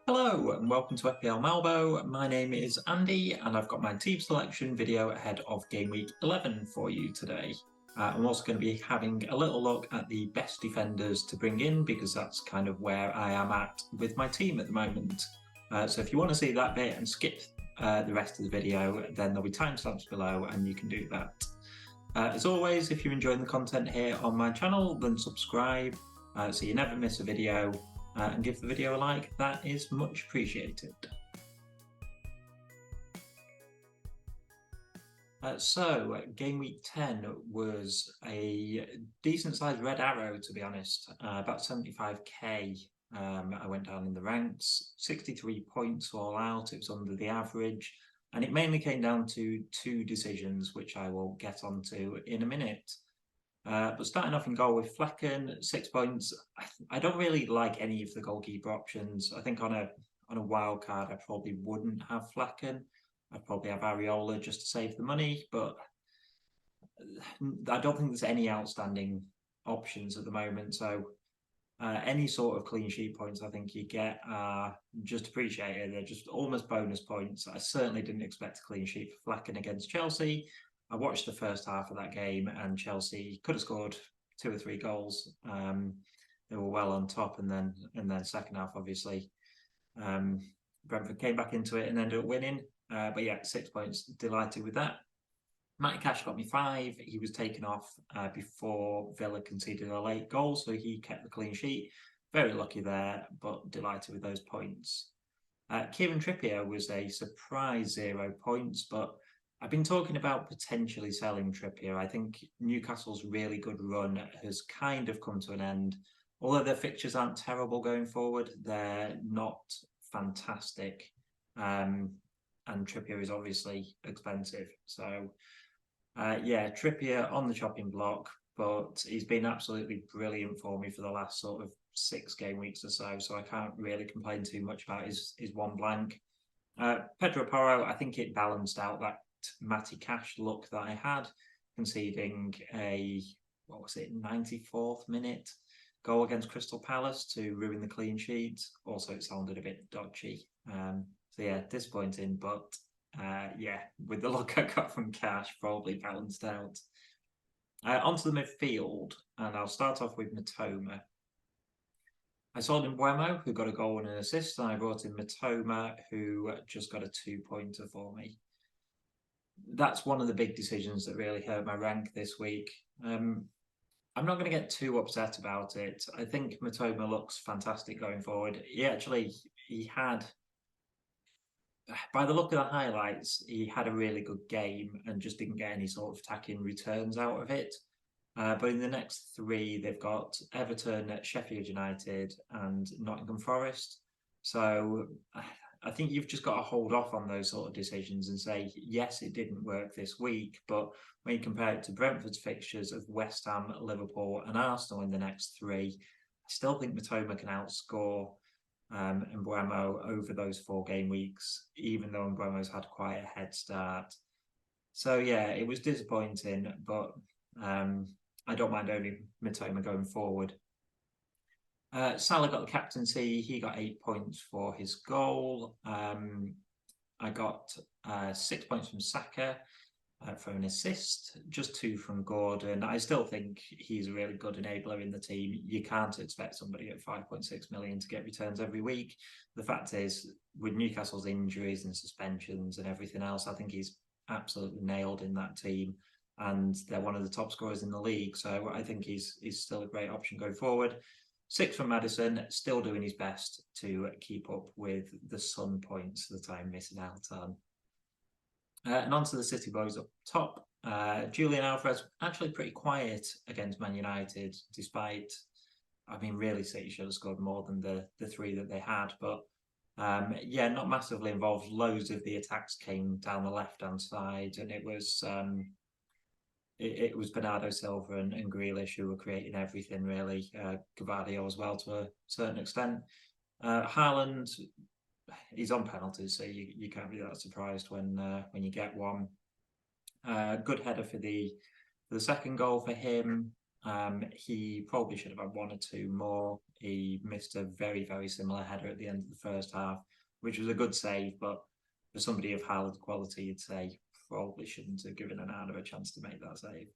Hello and welcome to FPL Malbo. My name is Andy and I've got my team selection video ahead of Game Week 11 for you today. I'm also going to be having a little look at the best defenders to bring in because that's kind of where I am at with my team at the moment. So if you want to see that bit and skip the rest of the video, then there'll be timestamps below and you can do that. As always, if you're enjoying the content here on my channel, then subscribe so you never miss a video. And give the video a like, that is much appreciated. So, Game Week 10 was a decent sized red arrow, to be honest, about 75k. I went down in the ranks, 63 points all out, it was under the average, and it mainly came down to two decisions, which I will get onto in a minute. But starting off in goal with Flecken, 6 points. I don't really like any of the goalkeeper options. I think on a wild card, I probably wouldn't have Flecken. I'd probably have Areola just to save the money, but I don't think there's any outstanding options at the moment. So any sort of clean sheet points I think you get are just appreciated. They're just almost bonus points. I certainly didn't expect a clean sheet for Flecken against Chelsea. I watched the first half of that game and Chelsea could have scored 2 or 3 goals. They were well on top, and then second half, obviously, Brentford came back into it and ended up winning. But yeah, 6 points. Delighted with that. Matty Cash got me 5. He was taken off before Villa conceded a late goal, so he kept the clean sheet. Very lucky there, but delighted with those points. Kieran Trippier was a surprise 0 points, but I've been talking about potentially selling Trippier. I think Newcastle's really good run has kind of come to an end. Although their fixtures aren't terrible going forward, they're not fantastic. And Trippier is obviously expensive. So, yeah, Trippier on the chopping block, but he's been absolutely brilliant for me for the last sort of 6 game weeks or so. So I can't really complain too much about his one blank. Pedro Porro, I think it balanced out that Matty Cash look that I had, conceding a 94th minute goal against Crystal Palace to ruin the clean sheet. Also, it sounded a bit dodgy. So yeah, disappointing, but yeah, with the look I got from Cash, probably balanced out. Onto the midfield, and I'll start off with Matoma. I sold in Mbeumo, who got a goal and an assist, and I brought in Matoma, who just got a 2-pointer for me. That's one of the big decisions that really hurt my rank this week. I'm not going to get too upset about it. I think Matoma looks fantastic going forward. He had, by the look of the highlights, he had a really good game and just didn't get any sort of attacking returns out of it. But in the next 3, they've got Everton, Sheffield United, and Nottingham Forest. So I think you've just got to hold off on those sort of decisions and say, yes, it didn't work this week, but when you compare it to Brentford's fixtures of West Ham, Liverpool, and Arsenal in the next 3, I still think Matoma can outscore Mbeumo over those 4 game weeks, even though Mbeumo's had quite a head start. So yeah, it was disappointing, but I don't mind owning Matoma going forward. Salah got the captaincy. He got 8 points for his goal. I got 6 points from Saka for an assist, just 2 from Gordon. I still think he's a really good enabler in the team. You can't expect somebody at 5.6 million to get returns every week. The fact is, with Newcastle's injuries and suspensions and everything else, I think he's absolutely nailed in that team. And they're one of the top scorers in the league. So I think he's still a great option going forward. 6 from Maddison, still doing his best to keep up with the Sun points that I'm missing out on. And on to the City boys up top. Julian Alvarez, actually pretty quiet against Man United, despite, really City should have scored more than the 3 that they had. But yeah, not massively involved. Loads of the attacks came down the left-hand side, and it was Bernardo Silva and Grealish who were creating everything, really. Gavardio as well to a certain extent. Haaland, he's on penalties, so you can't be that surprised when you get one. Good header for the second goal for him. He probably should have had 1 or 2 more. He missed a very, very similar header at the end of the first half, which was a good save, but for somebody of Haaland quality, you'd say probably shouldn't have given Onana a chance to make that save.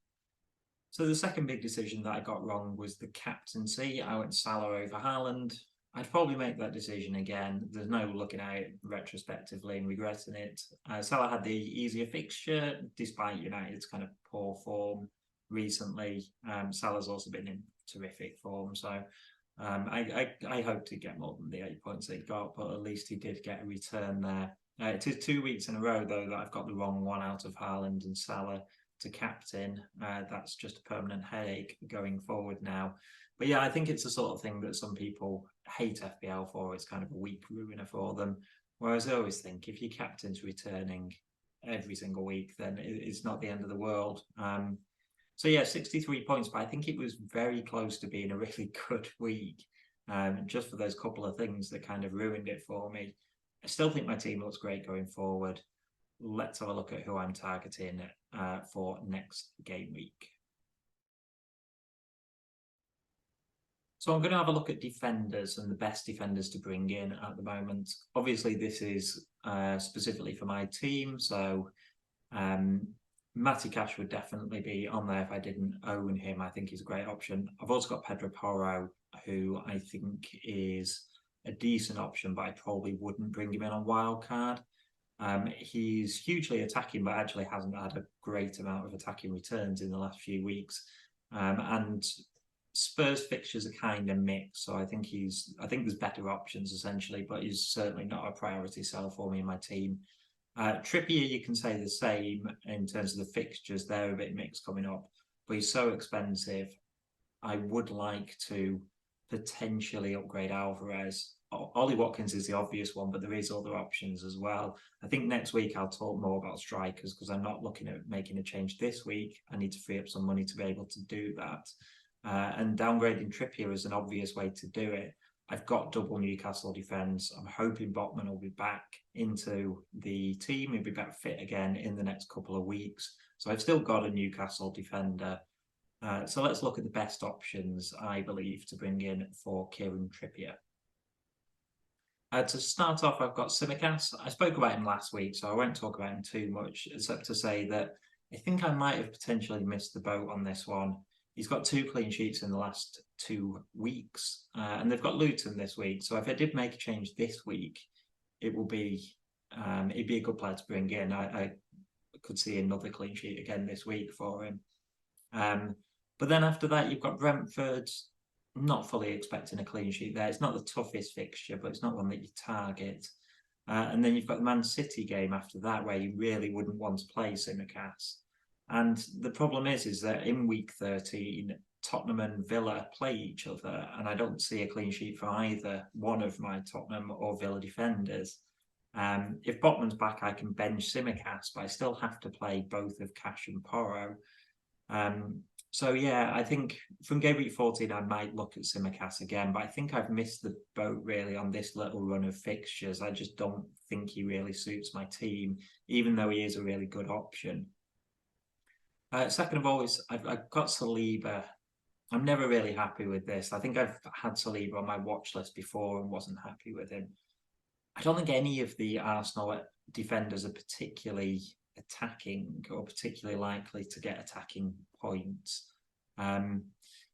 So the second big decision that I got wrong was the captaincy. I went Salah over Haaland. I'd probably make that decision again. There's no looking at it retrospectively and regretting it. Salah had the easier fixture, despite United's kind of poor form recently. Salah's also been in terrific form, so I hope to get more than the 8 points he got, but at least he did get a return there. It is 2 weeks in a row, though, that I've got the wrong one out of Haaland and Salah to captain. That's just a permanent headache going forward now. But yeah, I think it's the sort of thing that some people hate FPL for. It's kind of a week ruiner for them. Whereas I always think if your captain's returning every single week, then it's not the end of the world. So yeah, 63 points, but I think it was very close to being a really good week. Just for those couple of things that kind of ruined it for me. I still think my team looks great going forward. Let's have a look at who I'm targeting for next game week. So I'm going to have a look at defenders and the best defenders to bring in at the moment. Obviously, this is specifically for my team. So Matty Cash would definitely be on there if I didn't own him. I think he's a great option. I've also got Pedro Porro, who I think is a decent option, but I probably wouldn't bring him in on wildcard. He's hugely attacking, but actually hasn't had a great amount of attacking returns in the last few weeks. And Spurs fixtures are kind of mixed, so I think there's better options essentially, but he's certainly not a priority sell for me in my team. Trippier, you can say the same in terms of the fixtures. They're a bit mixed coming up, but he's so expensive. I would like to potentially upgrade Alvarez. Ollie Watkins is the obvious one, but there is other options as well. I think next week I'll talk more about strikers because I'm not looking at making a change this week. I need to free up some money to be able to do that. And downgrading Trippier is an obvious way to do it. I've got double Newcastle defence. I'm hoping Botman will be back into the team. He'll be back fit again in the next couple of weeks. So I've still got a Newcastle defender. So let's look at the best options, I believe, to bring in for Kieran Trippier. To start off, I've got Tsimikas. I spoke about him last week, so I won't talk about him too much, except to say that I think I might have potentially missed the boat on this one. He's got 2 clean sheets in the last 2 weeks, and they've got Luton this week. So if I did make a change this week, it'd be a good player to bring in. I could see another clean sheet again this week for him. But then after that, you've got Brentford. Not fully expecting a clean sheet there. It's not the toughest fixture, but it's not one that you target. And then you've got the Man City game after that, where you really wouldn't want to play Tsimikas. And the problem is that in week 13, Tottenham and Villa play each other, and I don't see a clean sheet for either one of my Tottenham or Villa defenders. If Botman's back, I can bench Tsimikas, but I still have to play both of Cash and Porro. So yeah, I think from game week 14, I might look at Tsimikas again, but I think I've missed the boat really on this little run of fixtures. I just don't think he really suits my team, even though he is a really good option. Second of all, I've got Saliba. I'm never really happy with this. I think I've had Saliba on my watch list before and wasn't happy with him. I don't think any of the Arsenal defenders are particularly attacking or particularly likely to get attacking points.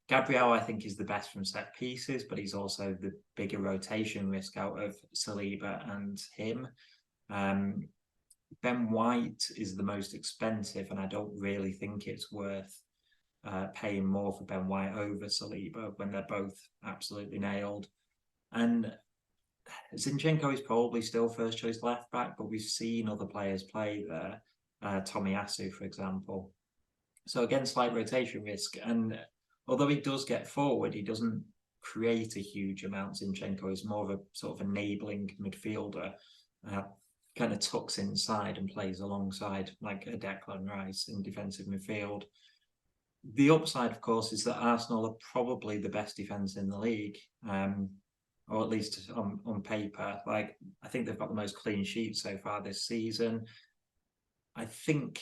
Gabriel, I think, is the best from set pieces, but he's also the bigger rotation risk out of Saliba and him. Ben White is the most expensive, and I don't really think it's worth paying more for Ben White over Saliba when they're both absolutely nailed. And Zinchenko is probably still first choice left back, but we've seen other players play there. Tomiyasu, for example. So again, slight rotation risk. And although he does get forward, he doesn't create a huge amount. Zinchenko is more of a sort of enabling midfielder, kind of tucks inside and plays alongside like a Declan Rice in defensive midfield. The upside, of course, is that Arsenal are probably the best defence in the league, or at least on paper. Like, I think they've got the most clean sheets so far this season. I think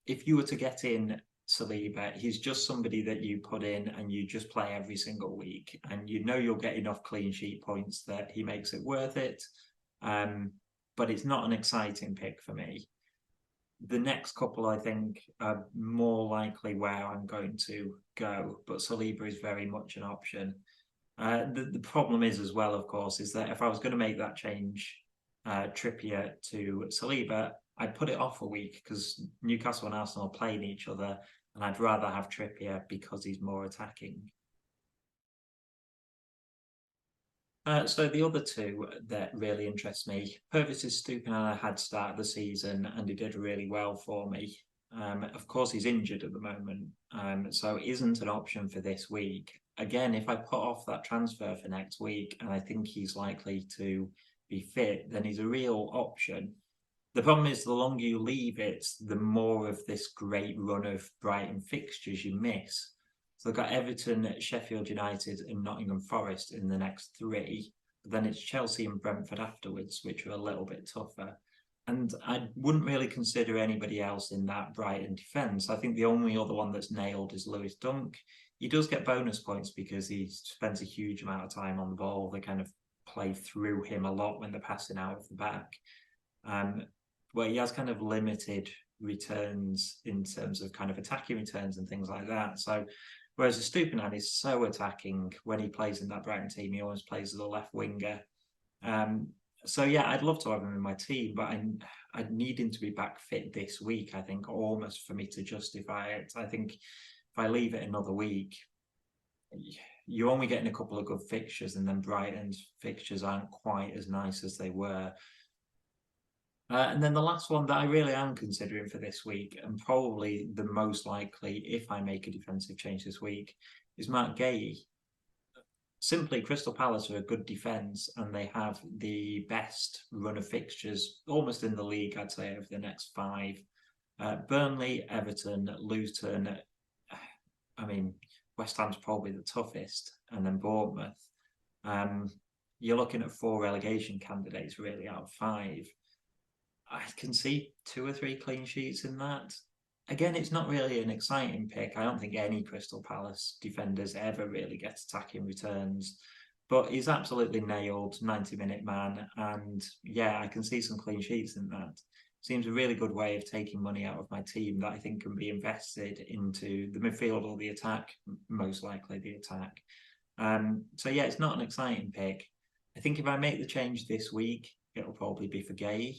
if you were to get in Saliba. He's just somebody that you put in and you just play every single week, and you know you'll get enough clean sheet points that he makes it worth it. But it's not an exciting pick for me. The next couple, I think, are more likely where I'm going to go, but Saliba is very much an option. The problem is as well, of course, is that if I was going to make that change, Trippier to Saliba, I'd put it off a week because Newcastle and Arsenal are playing each other, and I'd rather have Trippier because he's more attacking. So the other two that really interest me, Purvis's Estupinan had started the season and he did really well for me. Of course, he's injured at the moment, so isn't an option for this week. Again, if I put off that transfer for next week and I think he's likely to be fit, then he's a real option. The problem is the longer you leave it, the more of this great run of Brighton fixtures you miss. So they've got Everton, Sheffield United and Nottingham Forest in the next three. But then it's Chelsea and Brentford afterwards, which are a little bit tougher. And I wouldn't really consider anybody else in that Brighton defence. I think the only other one that's nailed is Lewis Dunk. He does get bonus points because he spends a huge amount of time on the ball. They kind of play through him a lot when they're passing out of the back. Where he has kind of limited returns in terms of kind of attacking returns and things like that. So whereas Estupinan is so attacking when he plays in that Brighton team, he always plays as a left winger. So yeah, I'd love to have him in my team, but I'd need him to be back fit this week, I think, almost for me to justify it. I think if I leave it another week, you're only getting a couple of good fixtures, and then Brighton's fixtures aren't quite as nice as they were. And then the last one that I really am considering for this week, and probably the most likely if I make a defensive change this week, is Mark Guehi. Simply, Crystal Palace are a good defence and they have the best run of fixtures almost in the league, I'd say, over the next five. Burnley, Everton, Luton, I mean, West Ham's probably the toughest, and then Bournemouth. You're looking at 4 relegation candidates really out of 5. I can see 2 or 3 clean sheets in that. Again, it's not really an exciting pick. I don't think any Crystal Palace defenders ever really get attacking returns. But he's absolutely nailed, 90-minute man. And yeah, I can see some clean sheets in that. Seems a really good way of taking money out of my team that I think can be invested into the midfield or the attack, most likely the attack. So yeah, it's not an exciting pick. I think if I make the change this week, it'll probably be for Guehi.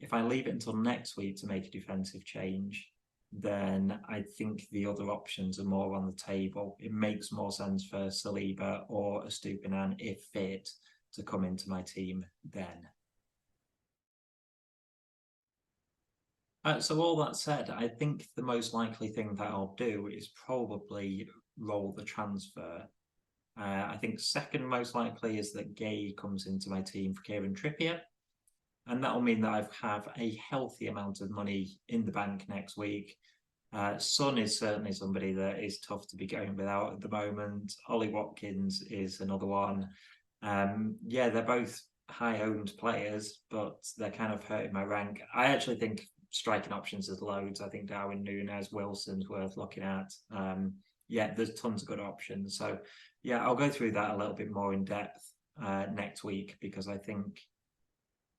If I leave it until next week to make a defensive change, then I think the other options are more on the table. It makes more sense for Saliba or Estupinan, if fit, to come into my team then. So all that said, I think the most likely thing that I'll do is probably roll the transfer. I think second most likely is that Guehi comes into my team for Kieran Trippier. And that'll mean that I have a healthy amount of money in the bank next week. Son is certainly somebody that is tough to be going without at the moment. Ollie Watkins is another one. Yeah, they're both high-owned players, but they're kind of hurting my rank. I actually think striking options is loads. I think Darwin Núñez, Wilson's worth looking at. Yeah, there's tons of good options. So yeah, I'll go through that a little bit more in depth next week, because I think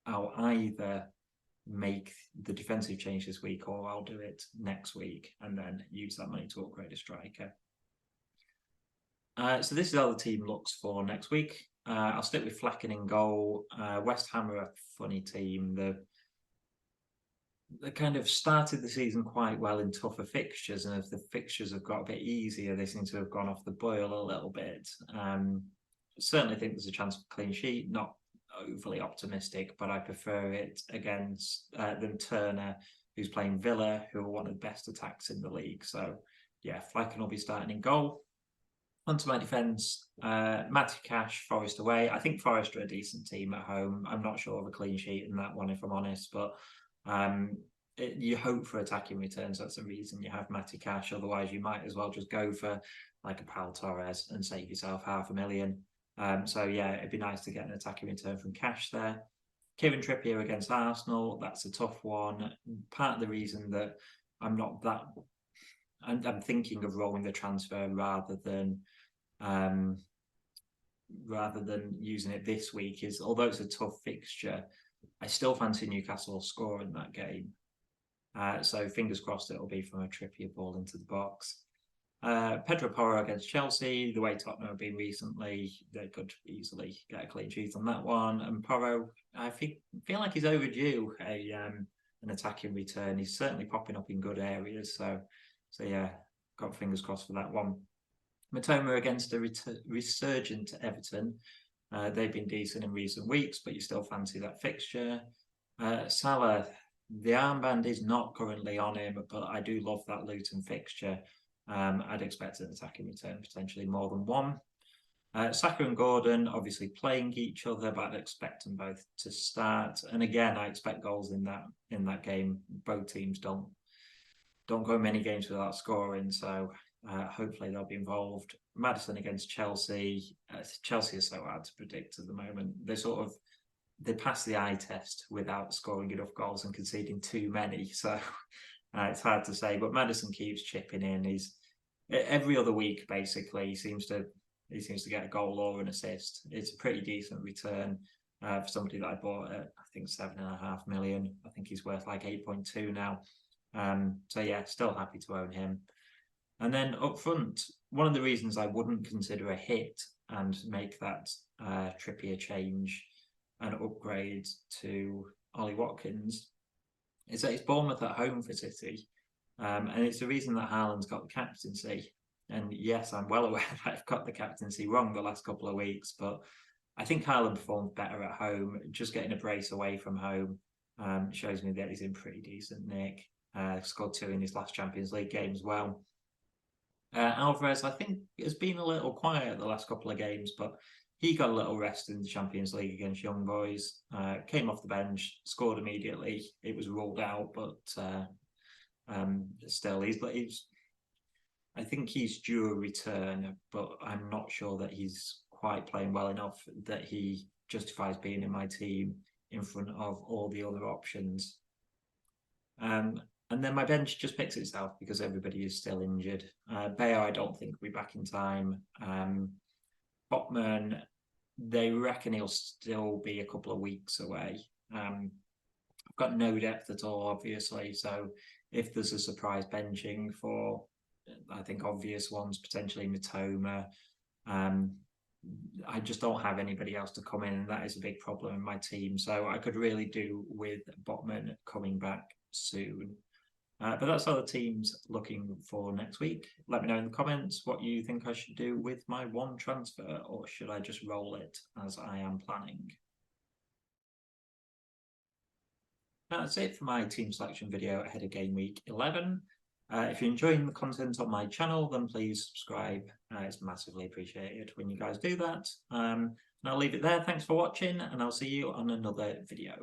I'll either make the defensive change this week or I'll do it next week and then use that money to upgrade a striker. So this is how the team looks for next week. I'll stick with Flecken in goal. West Ham are a funny team. They kind of started the season quite well in tougher fixtures, and if the fixtures have got a bit easier, they seem to have gone off the boil a little bit. Certainly think there's a chance for clean sheet, not overly optimistic, but I prefer it against than Turner, who's playing Villa, who are one of the best attacks in the league. So yeah, Flecken will be starting in goal. Onto my defence, Matty Cash, Forest away. I think Forest are a decent team at home. I'm not sure of a clean sheet in that one, if I'm honest, but you hope for attacking returns. That's the reason you have Matty Cash. Otherwise, you might as well just go for like a Pal Torres and save yourself $500,000. So yeah, it'd be nice to get an attacking return from Cash there. Kieran Trippier against Arsenal, that's a tough one. Part of the reason that I'm not that I'm thinking of rolling the transfer rather than using it this week. Is although it's a tough fixture, I still fancy Newcastle scoring that game. So fingers crossed it'll be from a Trippier ball into the box. Pedro Porro against Chelsea, the way Tottenham have been recently, they could easily get a clean sheet on that one. And Porro, I feel like he's overdue an attacking return. He's certainly popping up in good areas. So yeah, got fingers crossed for that one. Matoma against a resurgent Everton. They've been decent in recent weeks, but you still fancy that fixture. Salah, the armband is not currently on him, but I do love that Luton fixture. I'd expect an attacking return, potentially more than one. Saka and Gordon obviously playing each other, but I'd expect them both to start. And again, I expect goals in that game. Both teams don't go many games without scoring, so hopefully they'll be involved. Maddison against Chelsea. Chelsea is so hard to predict at the moment. They pass the eye test without scoring enough goals and conceding too many. So it's hard to say. But Maddison keeps chipping in. He's every other week basically. He seems to get a goal or an assist. It's a pretty decent return for somebody that I bought at I think 7.5 million. I think he's worth like 8.2 now. So yeah, still happy to own him. And then up front, one of the reasons I wouldn't consider a hit and make that Trippier change and upgrade to Ollie Watkins is that it's Bournemouth at home for City. And it's the reason that Haaland's got the captaincy. And yes, I'm well aware that I've got the captaincy wrong the last couple of weeks, but I think Haaland performed better at home. Just getting a brace away from home shows me that he's in pretty decent nick. Scored 2 in his last Champions League game as well. Alvarez, I think, has been a little quiet the last couple of games, but he got a little rest in the Champions League against Young Boys. Came off the bench, scored immediately. It was ruled out, but still, I think he's due a return, but I'm not sure that he's quite playing well enough that he justifies being in my team in front of all the other options. And then my bench just picks itself because everybody is still injured. Bayo, I don't think will be back in time. Botman, they reckon he'll still be a couple of weeks away. I've got no depth at all, obviously. So if there's a surprise benching for, I think, obvious ones, potentially Matoma, I just don't have anybody else to come in, and that is a big problem in my team. So I could really do with Botman coming back soon. But that's all the teams looking for next week. Let me know in the comments what you think I should do with my one transfer, or should I just roll it as I am planning? That's it for my team selection video ahead of game week 11. If you're enjoying the content on my channel, then please subscribe. It's massively appreciated when you guys do that. And I'll leave it there. Thanks for watching, and I'll see you on another video.